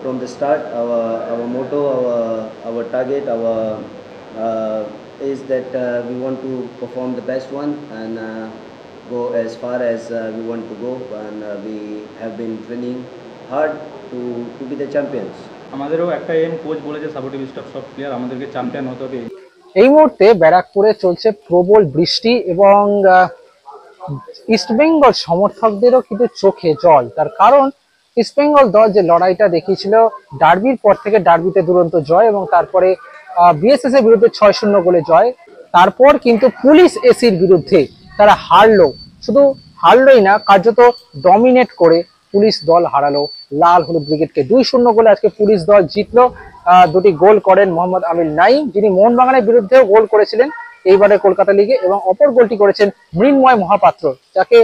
from the start. Our motto, our target, our is that we want to perform the best one and go as far as we want to go, and we have been training hard to be the champions. আমাদেরও একটা M coach বলেছে supportive staff সব player আমাদেরকে champion হতে হবে। এই মুহূর্তে ব্যারাকপুরে চলছে প্রবল বৃষ্টি এবং ইস্টবেঙ্গল সমর্থকদেরও কিন্তু চোখে জল। তার কারণ ইস্টবেঙ্গল দল যে লড়াইটা দেখিয়েছিল ডার্বির পর থেকে, ডার্বিতে দুরন্ত জয় এবং তারপরে বিএসএস এর বিরুদ্ধে 6-0 গোলে জয়, তারপর কিন্তু পুলিশ এসির বিরুদ্ধে তারা হারলো। শুধু হারলোই না, কার্যত ডমিনেট করে পুলিশ দল হারালো লাল হলুদ ব্রিগেডকে। 2-0 গোলে আজকে পুলিশ দল জিতলো। দুটি গোল করেন মোহাম্মদ আমির নাইম, যিনি মোহনবাগানের বিরুদ্ধেও গোল করেছিলেন এইবারে কলকাতা লিগে, এবং অপর গোলটি করেছেন মৃন্ময় মহাপাত্র, যাকে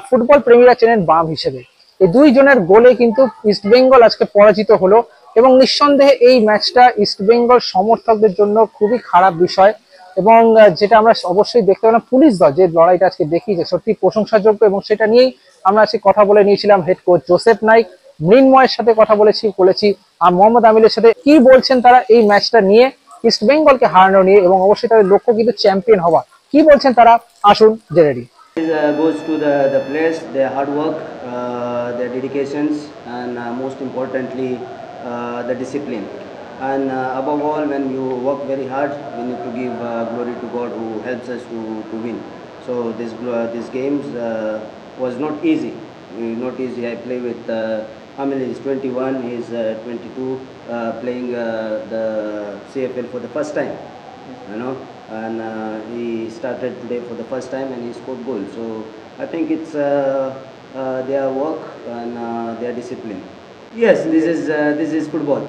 ফুটবল প্রেমীরা চেনেন বাম হিসেবে। এই দুইজনের গোলে কিন্তু ইস্টবেঙ্গল আজকে পরাজিত হলো এবং নিঃসন্দেহে এই ম্যাচটা ইস্টবেঙ্গল সমর্থকদের জন্য খুবই খারাপ বিষয়। এবং যেটা আমরা অবশ্যই দেখতে পেলাম, পুলিশ দল যে লড়াইটা আজকে দেখিয়েছে সত্যি প্রশংসাযোগ্য, এবং সেটা নিয়েই আমরা আজকে কথা বলে নিয়েছিলাম হেড কোচ জোসেফ নাইক, মৃন্ময়ের সাথে কথা বলেছি আর মোহাম্মদ আমিরের সাথে। কি বলছেন তারা এই ম্যাচটা নিয়ে, ইস্টবেঙ্গলকে হারানো নিয়ে, এবং অবশ্যই তাদের লক্ষ্য কিন্তু চ্যাম্পিয়ন হওয়া। কি বলছেন তারা, আসুন জেনে নিই। Goes to the players, their hard work, their dedications, and most importantly the discipline. And above all, when you work very hard, we need to give glory to God who helps us to win. So these games was not easy. Not easy. I play with Amil is 21, he's 22, playing the CFL for the first time, you know, and he started today for the first time and he scored goals. So I think it's their work and their discipline. Yes, this is football.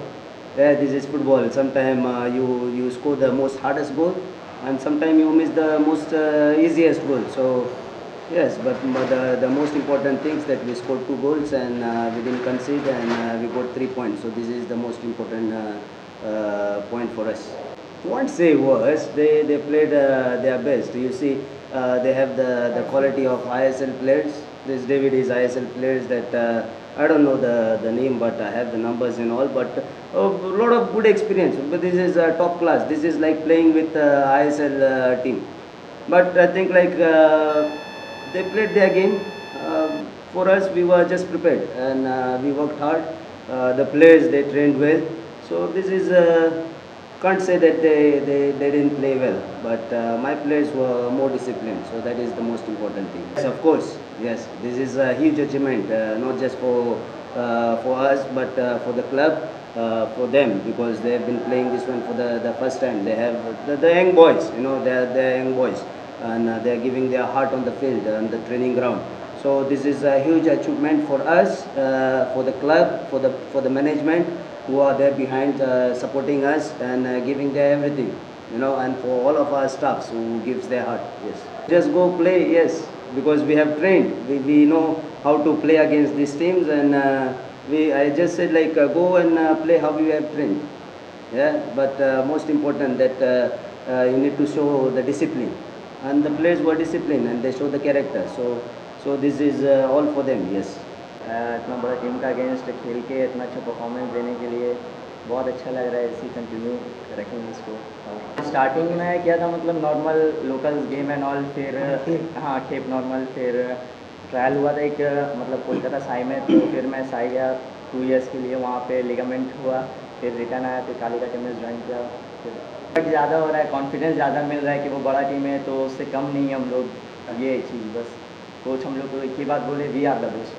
Yeah, this is football. Sometimes you score the most hardest goal, and sometimes you miss the most easiest goal. So yes, but the most important thing is that we scored 2 goals and we didn't concede, and we got 3 points. So this is the most important point for us. Won't say worse. They played their best. You see, they have the quality of ISL players. This David is ISL players that I don't know the name, but I have the numbers and all. But a lot of good experience. But this is top class. This is like playing with ISL team. But I think like they played their game. For us, we were just prepared and we worked hard. The players, they trained well. So this is. Can't say that they didn't play well, but my players were more disciplined, so that is the most important thing. Yes, of course, yes, this is a huge achievement, not just for us, but for the club, for them, because they have been playing this one for the first time. They have the young boys, you know, they're young boys, and they're giving their heart on the field, on the training ground. So this is a huge achievement for us, for the club, for the management, who are there behind supporting us and giving their everything, you know, and for all of our staffs who gives their heart. Yes, just go play. Yes, because we have trained, we know how to play against these teams, and I just said like go and play how we have trained. Yeah, but most important that you need to show the discipline, and the players were disciplined and they show the character. So this is all for them. Yes. इतना बड़ा team का against खेल के इतना अच्छा performance देने के लिए बहुत अच्छा लग रहा है। इसी कंटिन्यू रखेंगे इसको। स्टार्टिंग में किया था मतलब normal local game and all, फिर हाँ खेप नॉर्मल, फिर ट्रायल हुआ था एक मतलब कोलकाता साई में, तो फिर मैं साई गया 2 इयर्स के लिए, वहाँ पे लिगामेंट हुआ, फिर रिटर्न आया, फिर कालिका टीम में ज्वाइन किया। फिर ज़्यादा हो रहा है, कॉन्फिडेंस ज़्यादा मिल रहा है कि वो बड़ा टीम है तो उससे कम नहीं है हम लोग, ये चीज़ बस। कोच हम लोग को एक ही बात बोले, वी आर द बेस्ट।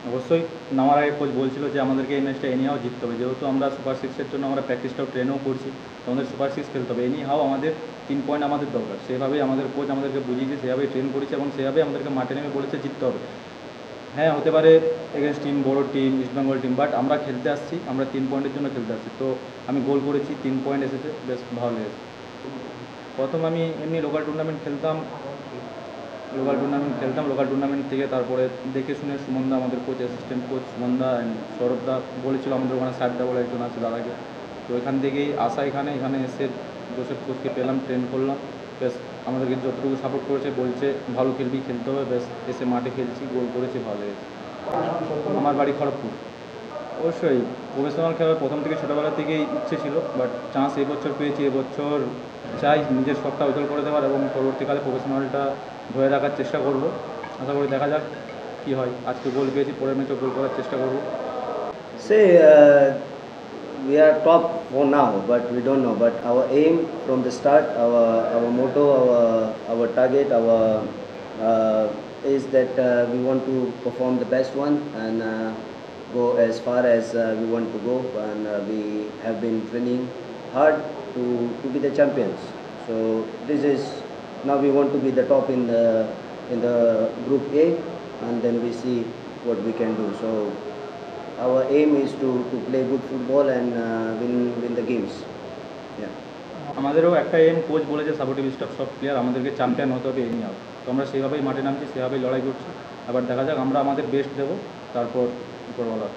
অবশ্যই নামার আগে কোচ বলছিল যে আমাদেরকে এই ম্যাচটা এনি হাও জিততে হবে, যেহেতু আমরা সুপার সিক্সের জন্য আমরা প্র্যাকটিসটাও ট্রেনও করছি, তো আমাদের সুপার সিক্স খেলতে হবে, এনি হাও আমাদের 3 পয়েন্ট আমাদের দরকার। সেভাবেই আমাদের কোচ আমাদেরকে বুঝিয়েছে, সেভাবেই ট্রেন করেছে এবং সেভাবেই আমাদেরকে মাঠে নেমে বলেছে জিততে হবে। হ্যাঁ হতে পারে এগেনস্ট টিম, বড় টিম, ইস্টবেঙ্গল টিম, বাট আমরা খেলতে আসছি, আমরা 3 পয়েন্টের জন্য খেলতে আসছি। তো আমি গোল করেছি, 3 পয়েন্ট এসেছে, বেশ ভালো লেগেছে। প্রথম আমি এমনি লোকাল টুর্নামেন্ট খেলতাম, লোকাল টুর্নামেন্ট থেকে তারপরে দেখে শুনে সুমনদা, আমাদের কোচ, অ্যাসিস্ট্যান্ট কোচ সুমনদা অ্যান্ড সৌরভদা বলেছিল আমাদের ওখানে সারদা বলে একজন আছে দাদাকে, তো এখান থেকেই আসা, এখানে এসে জোসেফ কোচকে পেলাম, ট্রেন করলাম, বেশ আমাদেরকে যতটুকু সাপোর্ট করেছে, বলছে ভালো খেলবি, খেলতে হবে, বেশ এসে মাঠে খেলছি, গোল করেছি, ভালো লেগেছে। আমার বাড়ি খড়গপুর। অবশ্যই প্রফেশনাল খেলার প্রথম থেকে ছোটোবেলা থেকেই ইচ্ছে ছিল, বাট চান্স এবছর পেয়েছি। এবছর চাই নিজের শখটা উজ্জ্বল করে দেওয়ার এবং পরবর্তীকালে প্রফেশনালটা ধরে রাখার চেষ্টা করব। আশা করি দেখা যাক কী হয়। আজকে গোল পেয়েছি, পরের ম্যাচও গোল করার চেষ্টা করব। Say, we are top for now, but we don't know. But our aim from the start, our motto, our target, our is that we want to perform the best one and go as far as we want to go. And we have been training hard to be the champions. So this is now we want to be the top in the group A, and then we see what we can do. So our aim is to play good football and win the games. Yeah. আমাদেরও একটা M, coach বলেছে supportive staff সব player আমাদেরকে champion হতে হবে any হাও। তো আমরা সেভাবেই মাঠে নামছি, সেভাবেই লড়াই করছি। আবার দেখা যাক, আমরা আমাদের বেস্ট দেবো, তারপর উপরওয়ালা